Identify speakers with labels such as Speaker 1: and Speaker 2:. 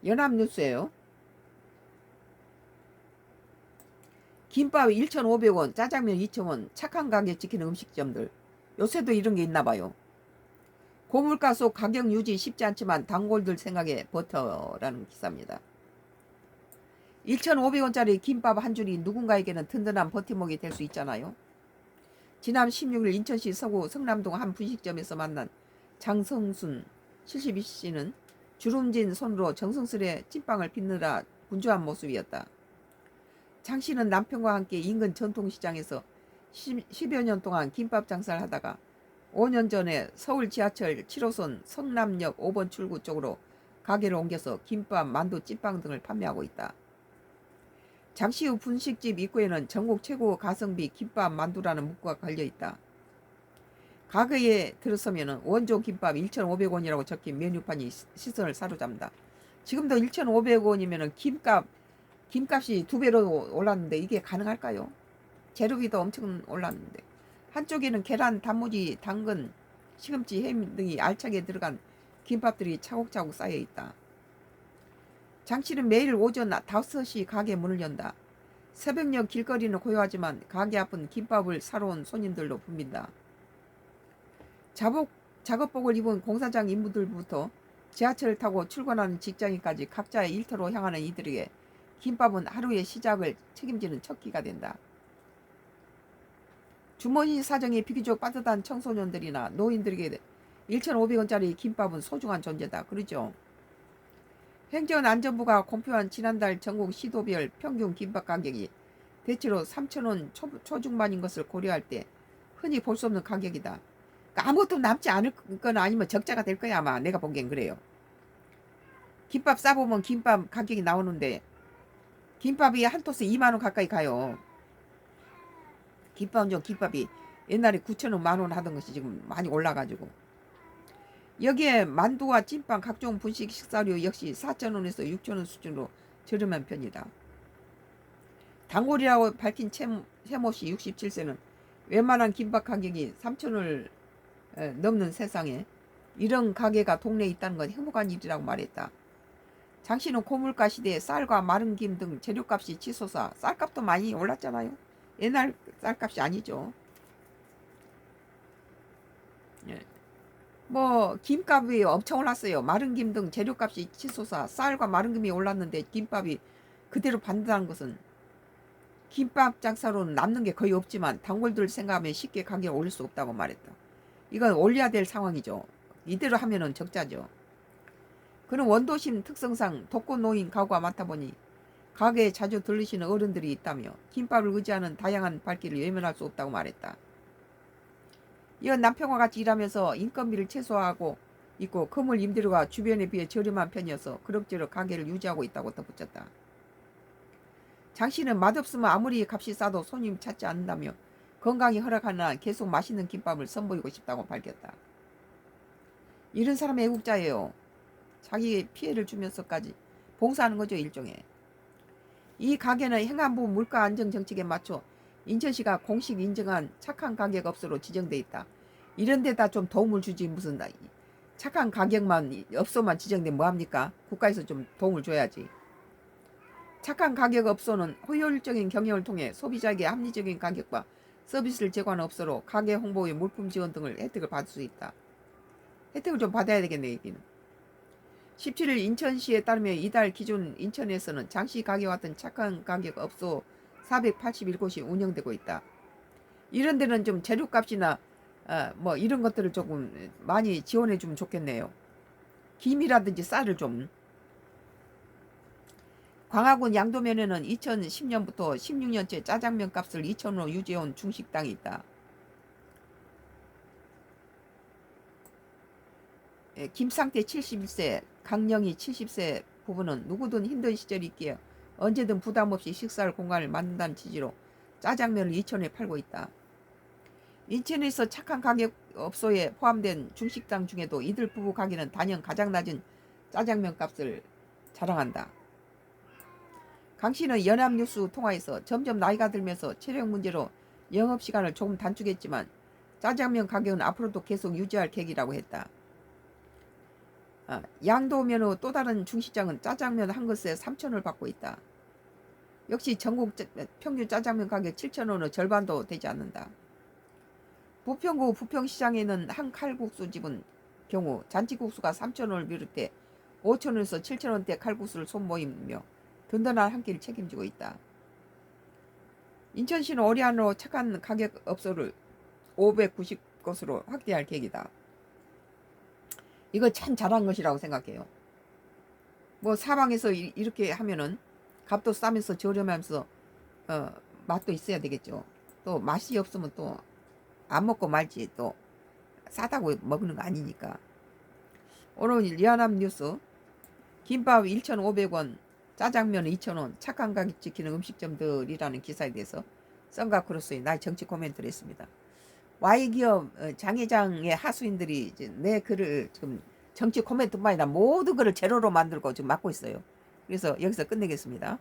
Speaker 1: 연합뉴스예요. 김밥 1,500원, 짜장면 2,000원, 착한 가격 지키는 음식점들. 요새도 이런 게 있나 봐요. 고물가 속 가격 유지 쉽지 않지만 단골들 생각에 버텨라는 기사입니다. 1,500원짜리 김밥 한 줄이 누군가에게는 든든한 버팀목이 될 수 있잖아요. 지난 16일 인천시 서구 성남동 한 분식점에서 만난 장성순 72씨는 주름진 손으로 정성스레 찐빵을 빚느라 분주한 모습이었다. 장 씨는 남편과 함께 인근 전통시장에서 10여 년 동안 김밥 장사를 하다가 5년 전에 서울 지하철 7호선 성남역 5번 출구 쪽으로 가게를 옮겨서 김밥, 만두, 찐빵 등을 판매하고 있다. 장 씨의 분식집 입구에는 전국 최고 가성비 김밥, 만두라는 문구가 걸려있다. 가게에 들어서면 원조 김밥 1,500원이라고 적힌 메뉴판이 시선을 사로잡는다. 지금도 1,500원이면 김값이 2배로 올랐는데 이게 가능할까요? 재료비도 엄청 올랐는데. 한쪽에는 계란, 단무지, 당근, 시금치, 햄 등이 알차게 들어간 김밥들이 차곡차곡 쌓여있다. 장 씨는 매일 오전 5시 가게 문을 연다. 새벽녘 길거리는 고요하지만 가게 앞은 김밥을 사러 온 손님들로 붐빈다. 작업복을 입은 공사장 인부들부터 지하철을 타고 출근하는 직장인까지 각자의 일터로 향하는 이들에게 김밥은 하루의 시작을 책임지는 첫 끼가 된다. 주머니 사정이 비교적 빠듯한 청소년들이나 노인들에게 1,500원짜리 김밥은 소중한 존재다. 그러죠. 행정안전부가 공표한 지난달 전국 시도별 평균 김밥 가격이 대체로 3,000원 초중반인 것을 고려할 때 흔히 볼 수 없는 가격이다. 그러니까 아무것도 남지 않을 거나 아니면 적자가 될 거야. 아마 내가 보기엔 그래요. 김밥 싸보면 김밥 가격이 나오는데 김밥이 한 토스 2만원 가까이 가요. 김밥이 옛날에 9,000원, 만원 하던 것이 지금 많이 올라가지고. 여기에 만두와 찐빵, 각종 분식 식사료 역시 4,000원에서 6,000원 수준으로 저렴한 편이다. 단골이라고 밝힌 최모씨 67세는 웬만한 김밥 가격이 3,000원을 넘는 세상에 이런 가게가 동네에 있다는 건 행복한 일이라고 말했다. 장 씨는 고물가 시대에 쌀과 마른 김 등 재료값이 치솟아 쌀값도 많이 올랐잖아요. 옛날 쌀값이 아니죠. 예. 뭐 김값이 엄청 올랐어요. 마른 김 등 재료값이 치솟아 쌀과 마른 김이 올랐는데 김밥이 그대로 받는다는 것은 김밥 장사로는 남는 게 거의 없지만 단골들 생각하면 쉽게 가격을 올릴 수 없다고 말했다. 이건 올려야 될 상황이죠. 이대로 하면은 적자죠. 그는 원도심 특성상 독거노인 가구가 많다 보니 가게에 자주 들르시는 어른들이 있다며 김밥을 의지하는 다양한 발길을 외면할 수 없다고 말했다. 이어 남편과 같이 일하면서 인건비를 최소화하고 있고 건물 임대료가 주변에 비해 저렴한 편이어서 그럭저럭 가게를 유지하고 있다고 덧붙였다. 장 씨는 맛없으면 아무리 값이 싸도 손님 찾지 않는다며 건강이 허락하는 한 계속 맛있는 김밥을 선보이고 싶다고 밝혔다. 이런 사람의 애국자예요. 자기 피해를 주면서까지 봉사하는 거죠, 일종의. 이 가게는 행안부 물가안정정책에 맞춰 인천시가 공식 인정한 착한 가격업소로 지정돼 있다. 이런 데다 좀 도움을 주지 무슨 착한 가격만 업소만 지정되면 뭐합니까? 국가에서 좀 도움을 줘야지. 착한 가격업소는 효율적인 경영을 통해 소비자에게 합리적인 가격과 서비스를 제공하는 업소로 가게 홍보에 물품 지원 등을 혜택을 받을 수 있다. 혜택을 좀 받아야 되겠네, 여기는. 17일 인천시에 따르면 이달 기준 인천에서는 장씨 가게와 같은 착한 가격 업소 481곳이 운영되고 있다. 이런 데는 좀 재료값이나 뭐 이런 것들을 조금 많이 지원해 주면 좋겠네요. 김이라든지 쌀을 좀. 광화군 양도면에는 2010년부터 16년째 짜장면 값을 2,000원으로 유지해온 중식당이 있다. 김상태 71세, 강영희 70세 부부는 누구든 힘든 시절이 있기에 언제든 부담없이 식사할 공간을 만든다는 취지로 짜장면을 2,000원에 팔고 있다. 인천에서 착한 가격 업소에 포함된 중식당 중에도 이들 부부 가게는 단연 가장 낮은 짜장면 값을 자랑한다. 강 씨는 연합뉴스 통화에서 점점 나이가 들면서 체력 문제로 영업시간을 조금 단축했지만 짜장면 가격은 앞으로도 계속 유지할 계획이라고 했다. 양도면 후 또 다른 중시장은 짜장면 한 그릇에 3,000원을 받고 있다. 역시 전국 평균 짜장면 가격 7,000원의 절반도 되지 않는다. 부평구 부평시장에는 한 칼국수 집은 경우 잔치국수가 3,000원을 비롯해 5,000원에서 7,000원대 칼국수를 손모이며 든든한 한 끼를 책임지고 있다. 인천시는 올해 안으로 착한 가격 업소를 590곳으로 확대할 계획이다. 이거 참 잘한 것이라고 생각해요. 뭐 사방에서 이렇게 하면은 값도 싸면서 저렴하면서 맛도 있어야 되겠죠. 또 맛이 없으면 또 안 먹고 말지, 또 싸다고 먹는 거 아니니까. 오늘 연합 뉴스 김밥 1,500원, 짜장면 2,000원, 착한 가격 지키는 음식점들이라는 기사에 대해서 썬가크로스의 나의 정치 코멘트를 했습니다. Y기업 장회장의 하수인들이 이제 내 글을 지금 정치 코멘트뿐만 아니라 모든 글을 제로로 만들고 지금 막고 있어요. 그래서 여기서 끝내겠습니다.